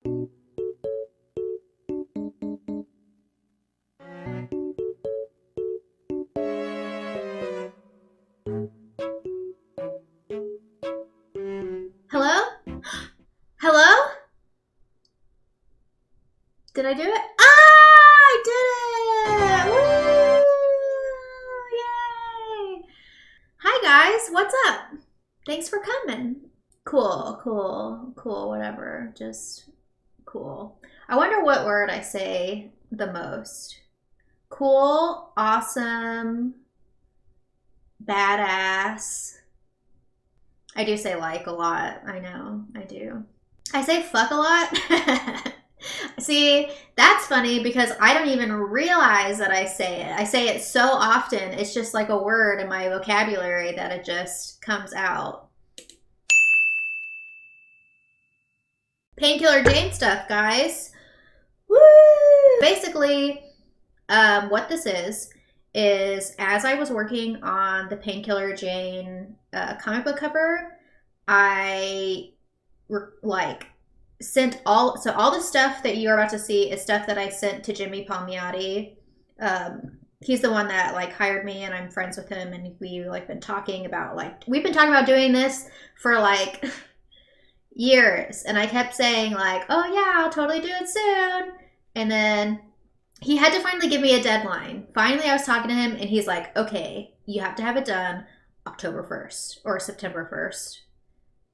Hello? Hello? Did I do it? Ah, I did it! Woo! Yay! Hi guys, what's up? Thanks for coming. Cool, whatever. Just cool. I wonder what word I say the most. Cool, awesome, badass. I do say like a lot. I know, I do. I say fuck a lot. See, that's funny because I don't even realize that I say it. I say it so often. It's just like a word in my vocabulary that it just comes out. Painkiller Jane stuff, guys. Woo! Basically, what this is as I was working on the Painkiller Jane comic book cover, I sent all the stuff that you're about to see is stuff that I sent to Jimmy Palmiotti. He's the one that hired me, and I'm friends with him, and we've been talking about doing this for years, and I kept saying oh yeah, I'll totally do it soon, and then he had to finally give me a deadline. Finally, I was talking to him, and he's like, okay, you have to have it done October 1st or September 1st.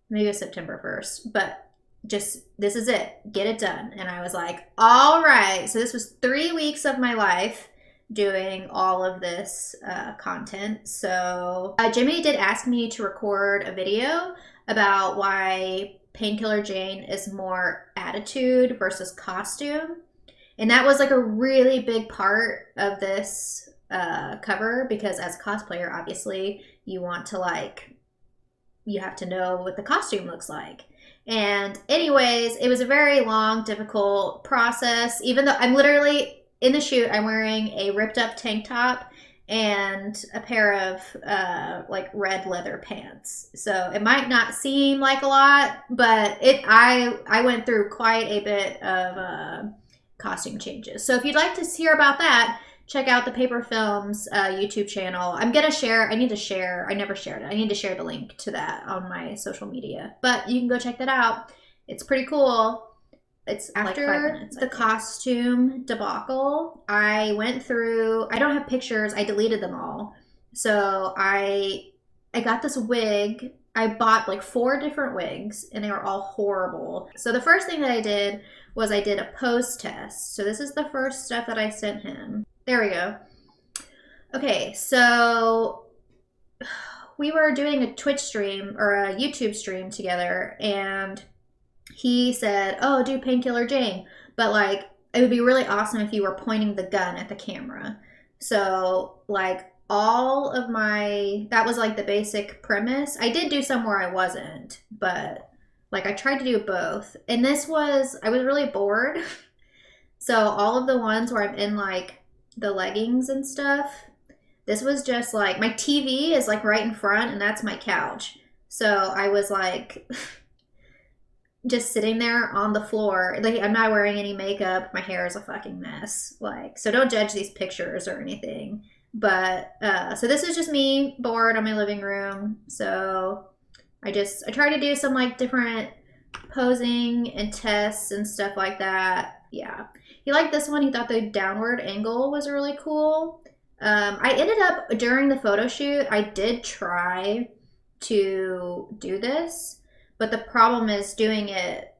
Maybe it was September 1st, but just, this is it. Get it done. And I was like, all right. So this was 3 weeks of my life doing all of this content. So Jimmy did ask me to record a video about why Painkiller Jane is more attitude versus costume. And that was a really big part of this cover, because as a cosplayer, obviously, you want to you have to know what the costume looks like. And anyways, it was a very long, difficult process. Even though I'm literally in the shoot, I'm wearing a ripped up tank top and a pair of red leather pants. So it might not seem like a lot, but I went through quite a bit of costume changes. So if you'd like to hear about that, check out the Paper Films YouTube channel. I never shared it. I need to share the link to that on my social media. But you can go check that out. It's pretty cool. It's after 5 minutes, the costume debacle. I went through, I don't have pictures. I deleted them all. So I got this wig. I bought 4 different wigs, and they were all horrible. So the first thing that I did was I did a pose test. So this is the first stuff that I sent him. There we go. Okay, so we were doing a Twitch stream or a YouTube stream together, and he said, oh, do Painkiller Jane. But it would be really awesome if you were pointing the gun at the camera. So all of that was the basic premise. I did do some where I wasn't, but I tried to do both. And I was really bored. So all of the ones where I'm in the leggings and stuff, this was just my TV is right in front, and that's my couch. So I was just sitting there on the floor. I'm not wearing any makeup. My hair is a fucking mess. So don't judge these pictures or anything. But so this is just me bored on my living room. So I tried to do some different posing and tests and stuff like that. Yeah. He liked this one. He thought the downward angle was really cool. I ended up, during the photo shoot, I did try to do this, but the problem is doing it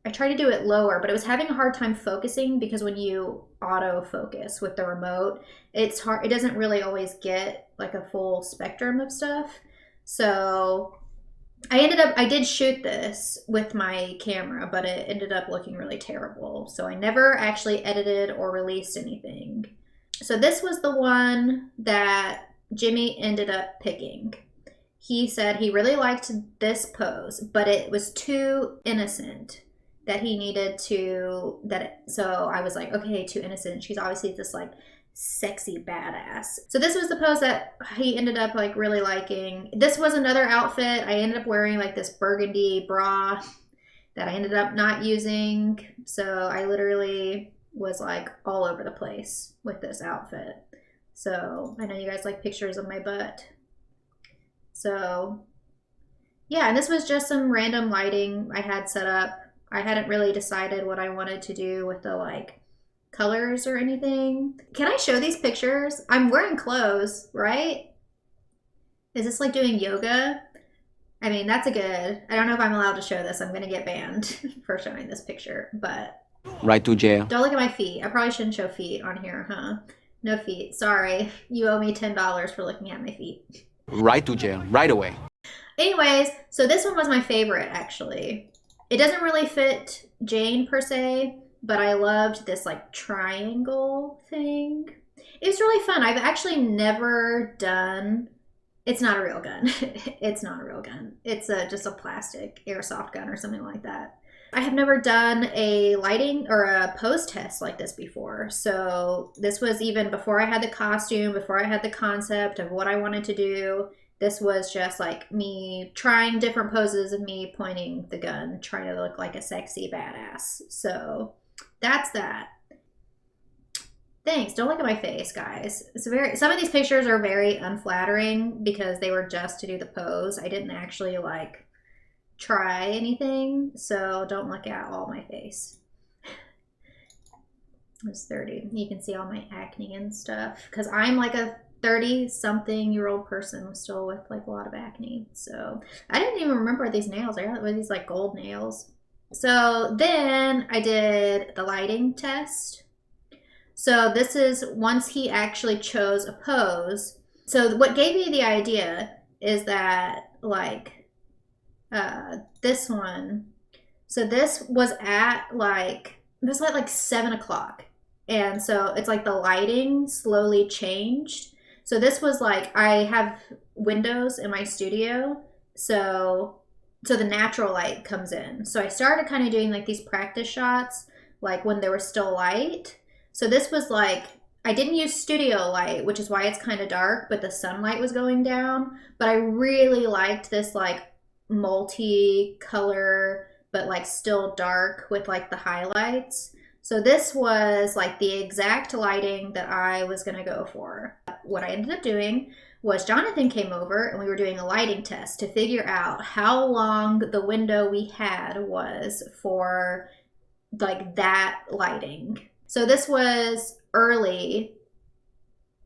I tried to do it lower, but it was having a hard time focusing, because when you autofocus with the remote, it's hard. It doesn't really always get a full spectrum of stuff. So I did shoot this with my camera, but it ended up looking really terrible. So I never actually edited or released anything. So this was the one that Jimmy ended up picking. He said he really liked this pose, but it was too innocent, that he needed to, so I was okay, too innocent. She's obviously this sexy badass. So this was the pose that he ended up really liking. This was another outfit. I ended up wearing this burgundy bra that I ended up not using. So I literally was like all over the place with this outfit. So I know you guys like pictures of my butt. So yeah, and this was just some random lighting I had set up. I hadn't really decided what I wanted to do with the like colors or anything. Can I show these pictures? I'm wearing clothes, right? Is this like doing yoga? I mean, that's a good, I don't know if I'm allowed to show this. I'm gonna get banned for showing this picture, but. Right to jail. Don't look at my feet. I probably shouldn't show feet on here, huh? No feet. Sorry. You owe me $10 for looking at my feet. Right to jail, right away. Anyways, so this one was my favorite, actually. It doesn't really fit Jane per se, but I loved this like triangle thing. It was really fun. I've actually never done, it's not a real gun. It's not a real gun. It's just a plastic airsoft gun or something like that. I have never done a lighting or a pose test like this before. So this was even before I had the costume, before I had the concept of what I wanted to do. This was just like me trying different poses of me pointing the gun, trying to look like a sexy badass. So that's that. Thanks. Don't look at my face, guys. Some of these pictures are very unflattering because they were just to do the pose. I didn't actually like try anything, so don't look at all my face. I was 30. You can see all my acne and stuff because I'm like a 30-something-year-old person still with like a lot of acne. So I didn't even remember these nails. I got these like gold nails. So then I did the lighting test. So this is once he actually chose a pose. So what gave me the idea is that like this one, so this was at like, it was like 7 o'clock. And so it's like the lighting slowly changed. So this was like, I have windows in my studio. So the natural light comes in. So I started kind of doing like these practice shots, like when there was still light. So this was like, I didn't use studio light, which is why it's kind of dark, but the sunlight was going down. But I really liked this like multi-color, but like still dark with like the highlights. So this was like the exact lighting that I was gonna go for. What I ended up doing was Jonathan came over and we were doing a lighting test to figure out how long the window we had was for like that lighting. So this was early.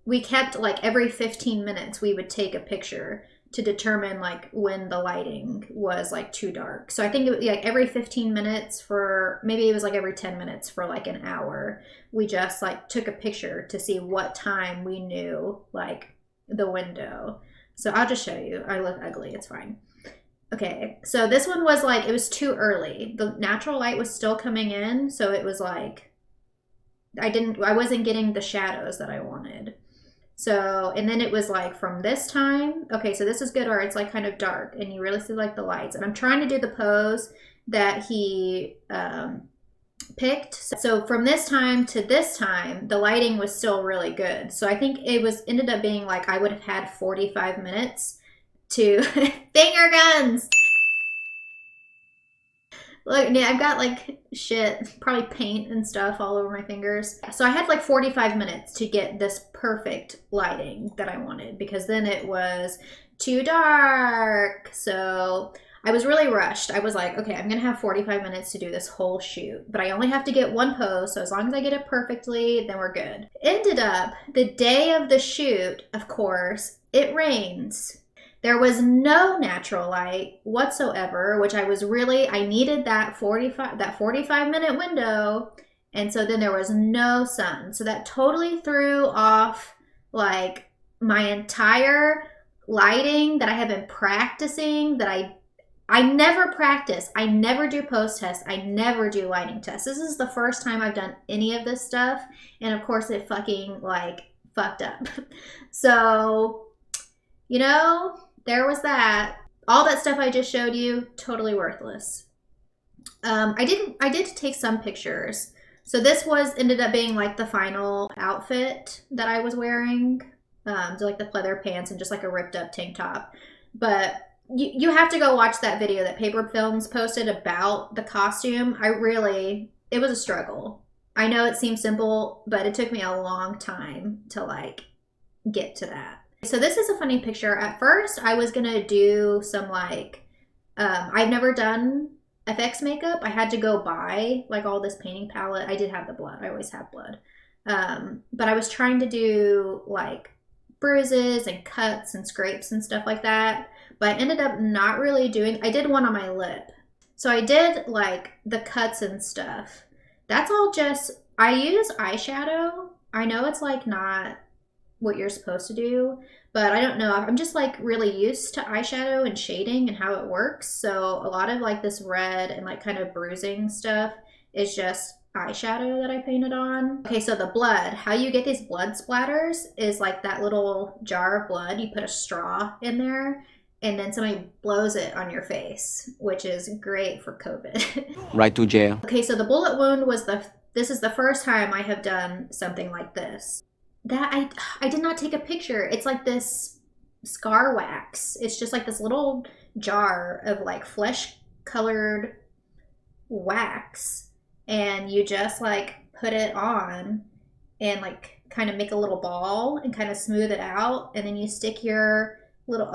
We kept like every 15 minutes we would take a picture to determine like when the lighting was like too dark. So I think it would be like every 15 minutes for, maybe it was like every 10 minutes for like an hour. We just like took a picture to see what time we knew like the window. So I'll just show you. I look ugly, it's fine. Okay, so this one was like, it was too early. The natural light was still coming in. So it was like, I wasn't getting the shadows that I wanted. So, and then it was like from this time, okay, so this is good, or it's like kind of dark and you really see like the lights. And I'm trying to do the pose that he picked. So from this time to this time, the lighting was still really good. So I think it was ended up being like I would have had 45 minutes to finger guns. Look, I've got like shit, probably paint and stuff all over my fingers. So I had like 45 minutes to get this perfect lighting that I wanted because then it was too dark. So I was really rushed. I was like, okay, I'm gonna have 45 minutes to do this whole shoot, but I only have to get one pose. So as long as I get it perfectly, then we're good. Ended up the day of the shoot, of course, it rains. There was no natural light whatsoever, which I needed that 45 minute window. And so then there was no sun. So that totally threw off like my entire lighting that I have been practicing, that I never practice. I never do post tests. I never do lighting tests. This is the first time I've done any of this stuff. And of course it fucking like fucked up. So, you know, there was that. All that stuff I just showed you, totally worthless. I did take some pictures. So this ended up being like the final outfit that I was wearing. So like the pleather pants and just like a ripped up tank top. But you have to go watch that video that Paper Films posted about the costume. It was a struggle. I know it seems simple, but it took me a long time to like get to that. So this is a funny picture. At first, I was gonna do some like, I've never done FX makeup. I had to go buy like all this painting palette. I did have the blood. I always have blood. But I was trying to do like bruises and cuts and scrapes and stuff like that. But I ended up not really doing, I did one on my lip. So I did like the cuts and stuff. That's all just, I use eyeshadow. I know it's like not what you're supposed to do, but I don't know. I'm just like really used to eyeshadow and shading and how it works. So a lot of like this red and like kind of bruising stuff is just eyeshadow that I painted on. Okay, so the blood, how you get these blood splatters is like that little jar of blood. You put a straw in there and then somebody blows it on your face, which is great for COVID. Right to jail. Okay, so the bullet wound was this is the first time I have done something like this. That I did not take a picture. It's like this scar wax. It's just like this little jar of like flesh colored wax, and you just like put it on and like kind of make a little ball and kind of smooth it out, and then you stick your little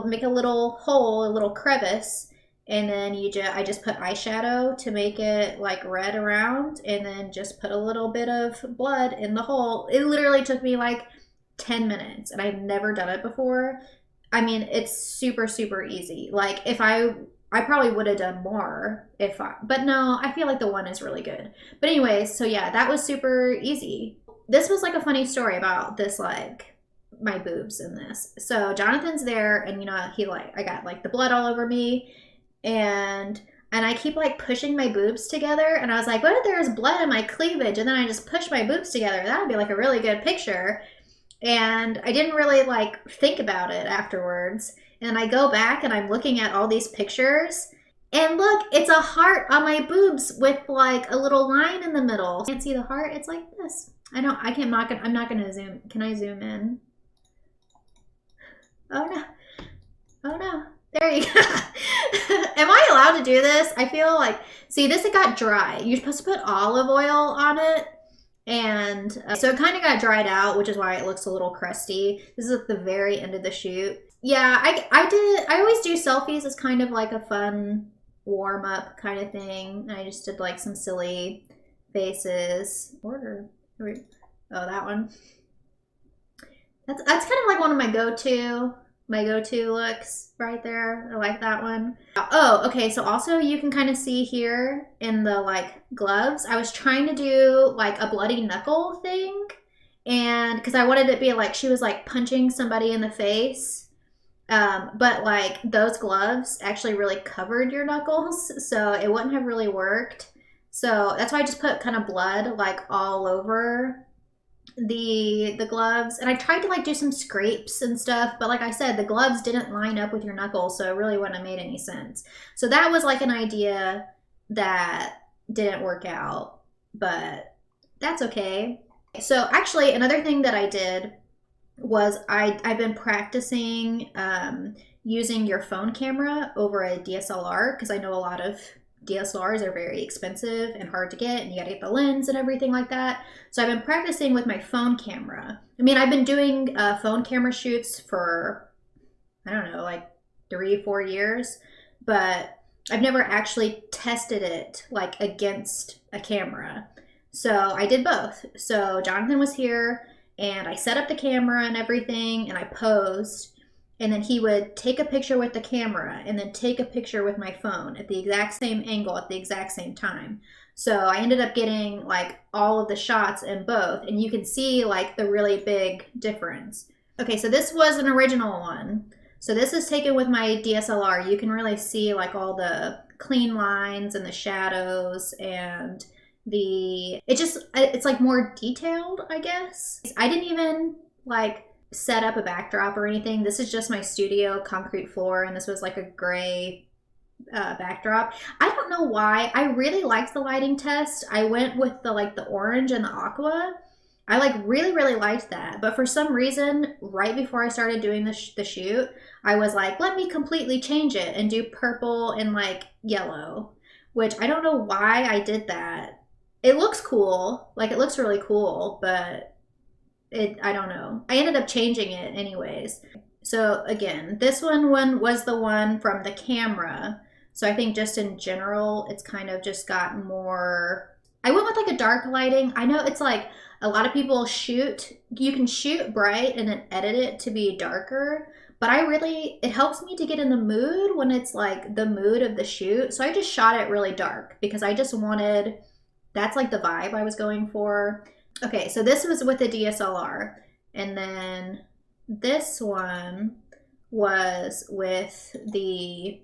make a little hole, a little crevice, and then I just put eyeshadow to make it like red around, and then just put a little bit of blood in the hole. It literally took me like 10 minutes, and I've never done it before. I mean, it's super, super easy. Like if I probably would have done more but no, I feel like the one is really good. But anyways, so yeah, that was super easy. This was like a funny story about this, like my boobs in this. So Jonathan's there, and you know, I got like the blood all over me, and I keep like pushing my boobs together, and I was like, what if there's blood in my cleavage? And then I just push my boobs together. That would be like a really good picture. And I didn't really like think about it afterwards. And I go back and I'm looking at all these pictures, and look, it's a heart on my boobs with like a little line in the middle. Can't see the heart? It's like this. I'm not gonna zoom. Can I zoom in? Oh no. Oh no. There you go. Am I allowed to do this? I feel like, see, this, it got dry. You're supposed to put olive oil on it. And so it kind of got dried out, which is why it looks a little crusty. This is at the very end of the shoot. Yeah, I always do selfies as kind of like a fun warm up kind of thing. I just did like some silly faces. Oh, that one. That's kind of like one of my go-to looks right there. I like that one. Oh, okay. So also you can kind of see here in the like gloves, I was trying to do like a bloody knuckle thing. And because I wanted it to be like she was like punching somebody in the face. But like those gloves actually really covered your knuckles, so it wouldn't have really worked. So that's why I just put kind of blood like all over the gloves. And I tried to like do some scrapes and stuff, but like I said, the gloves didn't line up with your knuckles, so it really wouldn't have made any sense. So that was like an idea that didn't work out, but that's okay. So actually another thing that I did was I've been practicing using your phone camera over a DSLR, because I know a lot of DSLRs are very expensive and hard to get, and you gotta get the lens and everything like that. So I've been practicing with my phone camera. I mean, I've been doing phone camera shoots for, I don't know, like 3-4 years, but I've never actually tested it like against a camera. So I did both. So Jonathan was here, and I set up the camera and everything, and I posed, and then he would take a picture with the camera and then take a picture with my phone at the exact same angle at the exact same time. So I ended up getting like all of the shots in both, and you can see like the really big difference. Okay, so this was an original one. So this is taken with my DSLR. You can really see like all the clean lines and the shadows, and it's like more detailed, I guess. I didn't even like set up a backdrop or anything. This is just my studio concrete floor, and this was like a gray backdrop. I don't know why. I really liked the lighting test. I went with the orange and the aqua. I like really liked that. But for some reason, right before I started doing the shoot, I was like, let me completely change it and do purple and like yellow, which I don't know why I did that. It looks cool. Like it looks really cool, but I don't know. I ended up changing it anyways. So again, this one was the one from the camera. So I think just in general, it's kind of just got more, I went with like a dark lighting. I know it's like a lot of people you can shoot bright and then edit it to be darker. But it helps me to get in the mood when it's like the mood of the shoot. So I just shot it really dark because I just wanted, that's like the vibe I was going for. Okay, so this was with the DSLR. And then this one was with the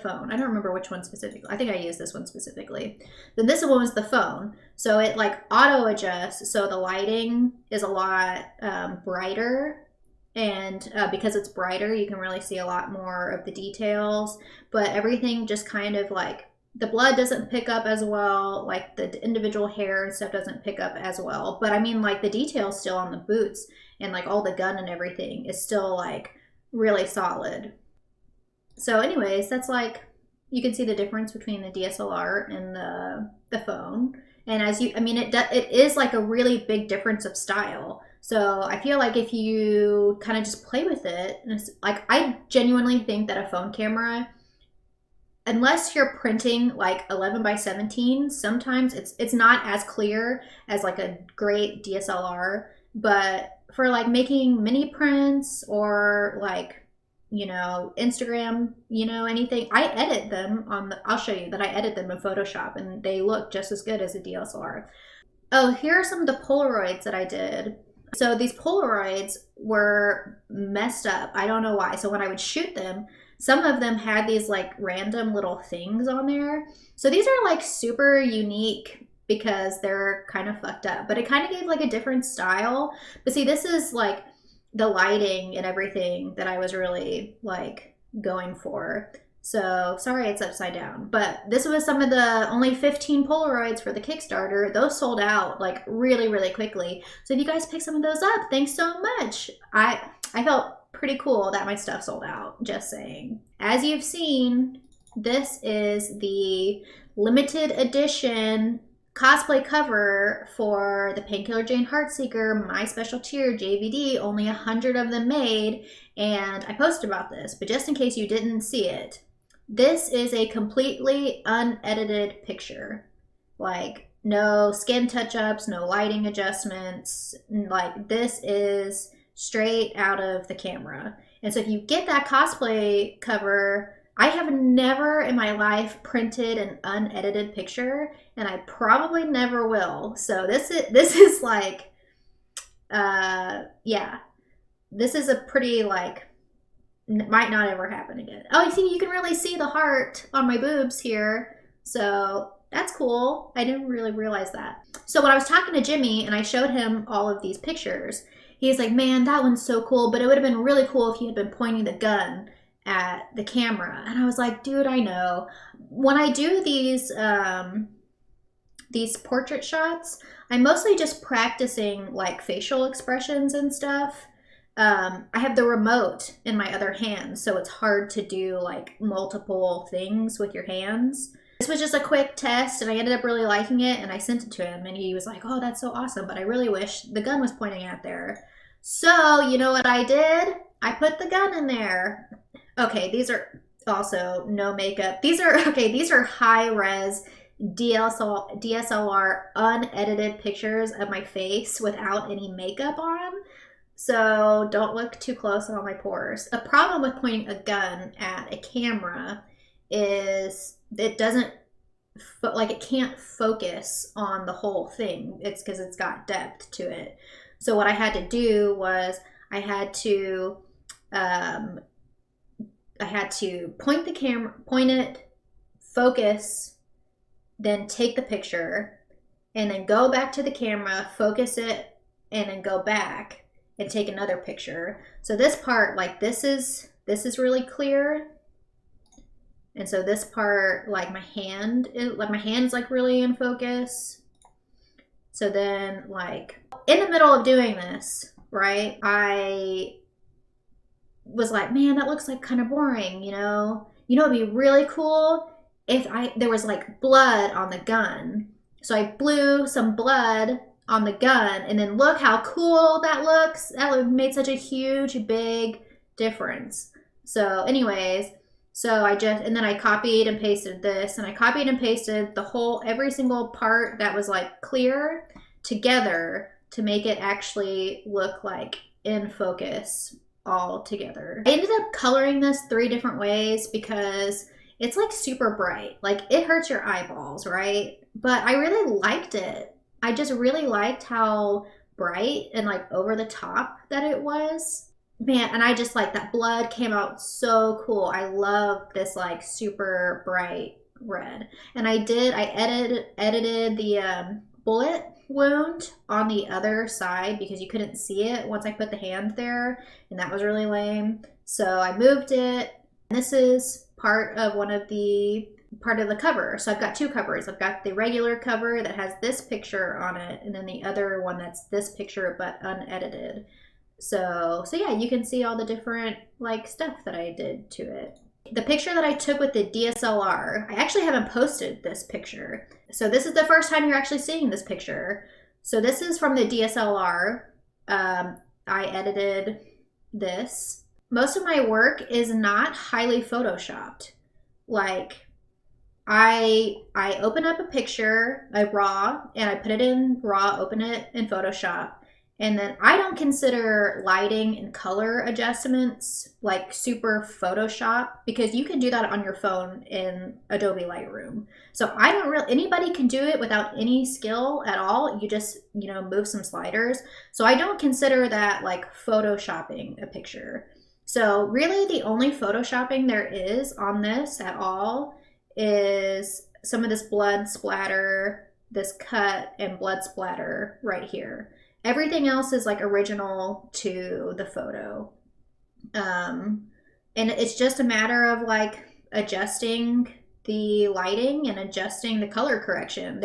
phone. I don't remember which one specifically. I think I used this one specifically. Then this one was the phone. So it like auto adjusts. So the lighting is a lot brighter. And because it's brighter, you can really see a lot more of the details. But everything just kind of like, the blood doesn't pick up as well. Like the individual hair and stuff doesn't pick up as well. But I mean, like the details still on the boots and like all the gun and everything is still like really solid. So anyways, that's like, you can see the difference between the DSLR and the phone. And it is like a really big difference of style. So I feel like if you kind of just play with it, and it's like, I genuinely think that a phone camera, unless you're printing like 11 by 17, sometimes it's not as clear as like a great DSLR. But for like making mini prints or like, Instagram, anything, I edit them I'll show you that I edit them in Photoshop and they look just as good as a DSLR. Oh, here are some of the Polaroids that I did. So these Polaroids were messed up. I don't know why. So when I would shoot them, some of them had these like random little things on there. So these are like super unique because they're kind of fucked up, but it kind of gave like a different style. But see, this is like the lighting and everything that I was really like going for. So sorry it's upside down, but this was some of the only 15 Polaroids for the Kickstarter. Those sold out like really quickly. So if you guys pick some of those up, thanks so much. I felt pretty cool that my stuff sold out, just saying. As you've seen, this is the limited edition cosplay cover for the Painkiller Jane Heartseeker, My Special Tier JVD. Only 100 of them made, and I posted about this, but just in case you didn't see it, this is a completely unedited picture. Like, no skin touch-ups, no lighting adjustments. Like, this is straight out of the camera. And so if you get that cosplay cover, I have never in my life printed an unedited picture, and I probably never will. So this is like, yeah, this is a pretty like, might not ever happen again. Oh, you see, you can really see the heart on my boobs here. So that's cool. I didn't really realize that. So when I was talking to Jimmy and I showed him all of these pictures, he's like, man, that one's so cool, but it would have been really cool if you had been pointing the gun at the camera. And I was like, dude, I know. When I do these portrait shots, I'm mostly just practicing like facial expressions and stuff. I have the remote in my other hand, so it's hard to do like multiple things with your hands. This was just a quick test, and I ended up really liking it, and I sent it to him, and he was like, oh, that's so awesome, but I really wish the gun was pointing out there. So, you know what I did? I put the gun in there. Okay, these are also no makeup. These are high-res DSLR unedited pictures of my face without any makeup on. So don't look too close on all my pores. The problem with pointing a gun at a camera is it doesn't, like, it can't focus on the whole thing. It's because it's got depth to it. So what I had to do was I had to point the camera, point it, focus, then take the picture, and then go back to the camera, focus it, and then go back and take another picture. So this part, like, this is really clear. And so this part, like, my hand's like really in focus. So then like in the middle of doing this, right, I was like, man, that looks like kind of boring, you know? You know, it'd be really cool if there was like blood on the gun. So I blew some blood on the gun, and then look how cool that looks. That made such a huge, big difference. So anyways, and then I copied and pasted this, and I copied and pasted every single part that was like clear together to make it actually look like in focus all together. I ended up coloring this 3 different ways because it's like super bright. Like it hurts your eyeballs, right? But I really liked it. I just really liked how bright and like over the top that it was. Man, and I just like that blood came out so cool. I love this like super bright red. And I edited the bullet wound on the other side because you couldn't see it once I put the hand there, and that was really lame. So I moved it. And this is part of the cover. So I've got 2 covers. I've got the regular cover that has this picture on it, and then the other one that's this picture but unedited. So yeah, you can see all the different like stuff that I did to it. The picture that I took with the DSLR, I actually haven't posted this picture. So this is the first time you're actually seeing this picture. So this is from the DSLR. I edited this. Most of my work is not highly photoshopped. Like I open up a picture, a RAW, and I put it in RAW, open it in Photoshop. And then I don't consider lighting and color adjustments like super Photoshop, because you can do that on your phone in Adobe Lightroom. So anybody can do it without any skill at all. You just, move some sliders. So I don't consider that like Photoshopping a picture. So really the only Photoshopping there is on this at all is some of this blood splatter, this cut and blood splatter right here. Everything else is like original to the photo. And it's just a matter of like adjusting the lighting and adjusting the color correction.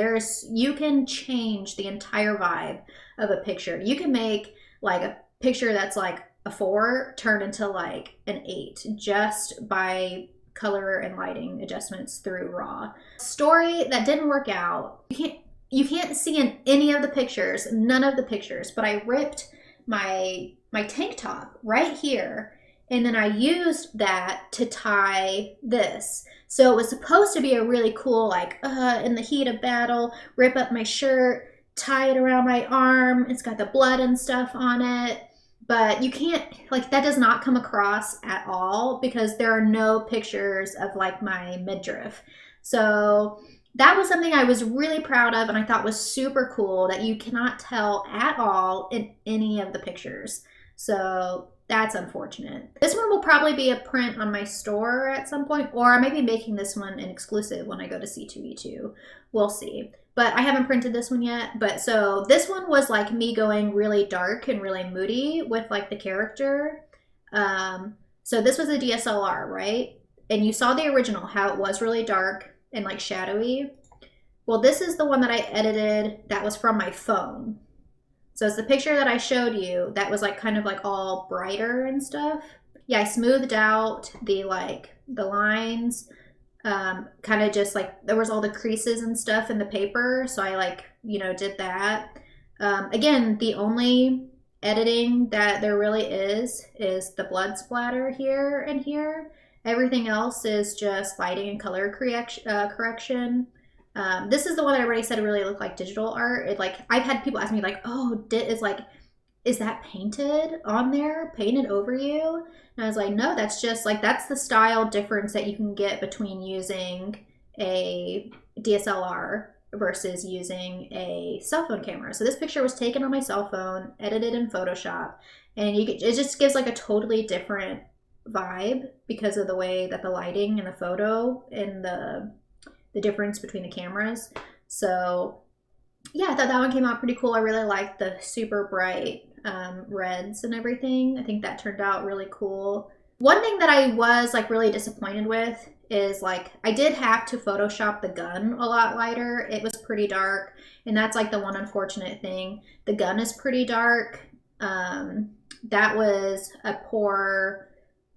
You can change the entire vibe of a picture. You can make like a picture that's like a 4 turn into like an 8 just by color and lighting adjustments through RAW. Story that didn't work out. You can't see in any of the pictures, none of the pictures, but I ripped my tank top right here, and then I used that to tie this. So it was supposed to be a really cool, like, in the heat of battle, rip up my shirt, tie it around my arm. It's got the blood and stuff on it. But you can't, like, that does not come across at all because there are no pictures of, like, my midriff. So that was something I was really proud of and I thought was super cool that you cannot tell at all in any of the pictures. So that's unfortunate. This one will probably be a print on my store at some point, or I might be making this one an exclusive when I go to C2E2. We'll see. But I haven't printed this one yet. But so this one was like me going really dark and really moody with like the character. So this was a DSLR, right? And you saw the original, how it was really dark and like shadowy. Well, this is the one that I edited that was from my phone. So it's the picture that I showed you that was like kind of like all brighter and stuff. Yeah, I smoothed out the lines, kind of just like there was all the creases and stuff in the paper. So I did that. Again, the only editing that there really is the blood splatter here and here. Everything else is just lighting and color correction. This is the one that I already said really looked like digital art. I've had people ask me like, oh, is that painted on there, painted over you? And I was like, no, that's just like, that's the style difference that you can get between using a DSLR versus using a cell phone camera. So this picture was taken on my cell phone, edited in Photoshop, and it just gives like a totally different vibe because of the way that the lighting and the photo and the difference between the cameras. So yeah, I thought that one came out pretty cool. I really liked the super bright reds and everything. I think that turned out really cool. One thing that I was like really disappointed with is like, I did have to Photoshop the gun a lot lighter. It was pretty dark, and that's like the one unfortunate thing. The gun is pretty dark. That was a poor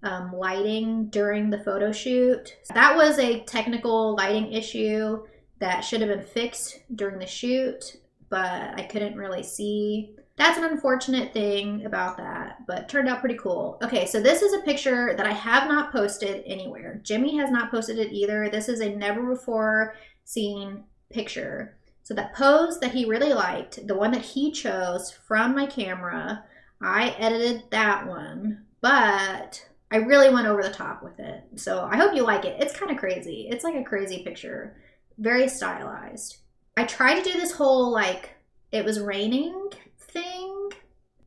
lighting during the photo shoot. That was a technical lighting issue that should have been fixed during the shoot, but I couldn't really see. That's an unfortunate thing about that, but turned out pretty cool. Okay, so this is a picture that I have not posted anywhere. Jimmy has not posted it either. This is a never before seen picture. So that pose that he really liked, the one that he chose from my camera, I edited that one, but I really went over the top with it. So I hope you like it. It's kind of crazy. It's like a crazy picture. Very stylized. I tried to do this whole like it was raining thing.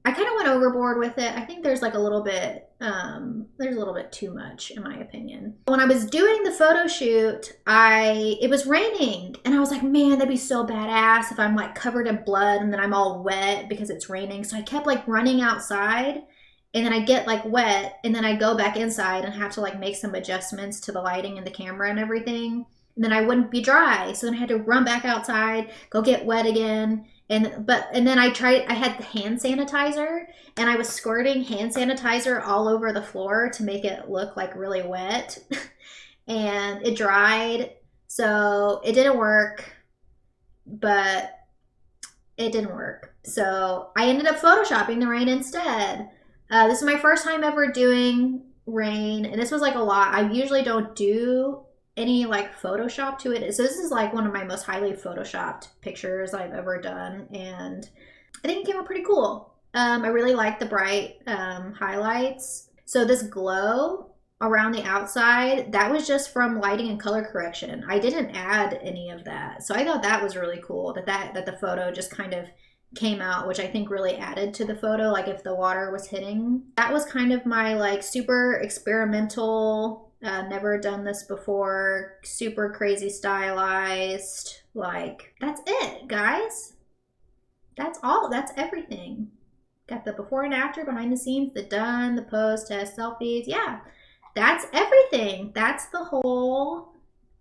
I kind of went overboard with it. I think there's like a little bit too much in my opinion. When I was doing the photo shoot, it was raining and I was like, man, that'd be so badass if I'm like covered in blood and then I'm all wet because it's raining. So I kept like running outside and then I get like wet and then I go back inside and have to like make some adjustments to the lighting and the camera and everything. And then I wouldn't be dry. So then I had to run back outside, go get wet again. And then I had the hand sanitizer and I was squirting hand sanitizer all over the floor to make it look like really wet. And it dried. So it didn't work, but it didn't work. So I ended up photoshopping the rain instead. This is my first time ever doing rain. And this was like a lot. I usually don't do any like Photoshop to it. So this is like one of my most highly Photoshopped pictures I've ever done, and I think it came out pretty cool. I really like the bright highlights. So this glow around the outside, that was just from lighting and color correction. I didn't add any of that. So I thought that was really cool that the photo just kind of came out, which I think really added to the photo, like if the water was hitting. That was kind of my like super experimental, never done this before, super crazy stylized, like that's it guys. That's all, that's everything. Got the before and after, behind the scenes, the done, the post, test, selfies. Yeah, that's everything. That's the whole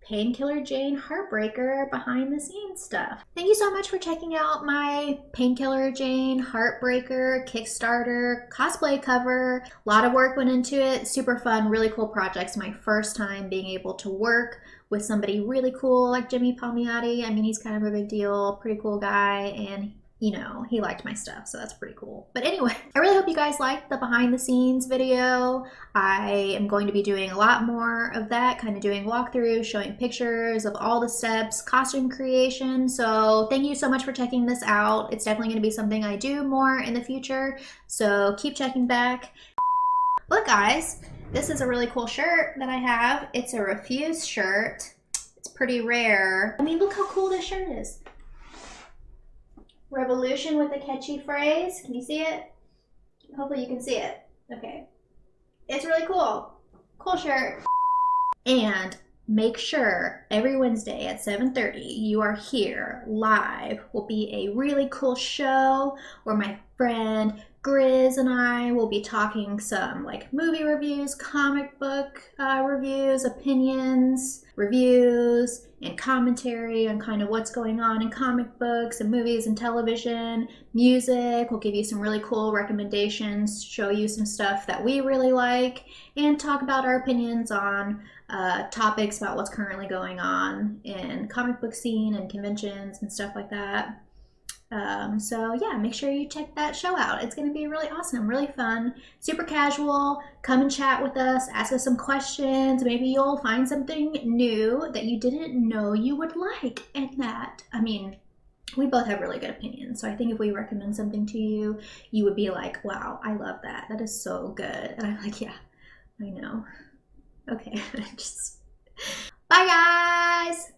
Painkiller Jane Heartbreaker behind the scenes stuff. Thank you so much for checking out my Painkiller Jane Heartbreaker Kickstarter cosplay cover. A lot of work went into it. Super fun, really cool projects. My first time being able to work with somebody really cool like Jimmy Palmiotti. I mean, he's kind of a big deal, pretty cool guy, and you know, he liked my stuff, so that's pretty cool. But anyway, I really hope you guys liked the behind the scenes video. I am going to be doing a lot more of that, kind of doing walkthroughs, showing pictures of all the steps, costume creation. So thank you so much for checking this out. It's definitely going to be something I do more in the future, so keep checking back. Look guys, this is a really cool shirt that I have. It's a Refuse shirt. It's pretty rare. I mean, look how cool this shirt is. Revolution with a catchy phrase. Can you see it? Hopefully you can see it. Okay. It's really cool. Cool shirt. And make sure every Wednesday at 7:30 you are here live. Will be a really cool show where my friend Grizz and I will be talking some like movie reviews, comic book reviews, opinions, reviews, and commentary on kind of what's going on in comic books and movies and television, music. We'll give you some really cool recommendations, show you some stuff that we really like, and talk about our opinions on topics about what's currently going on in comic book scene and conventions and stuff like that. So yeah, make sure you check that show out. It's going to be really awesome, really fun, super casual. Come and chat with us, ask us some questions. Maybe you'll find something new that you didn't know you would like. And that, I mean, we both have really good opinions. So I think if we recommend something to you, you would be like, wow, I love that. That is so good. And I'm like, yeah, I know. Okay, bye guys.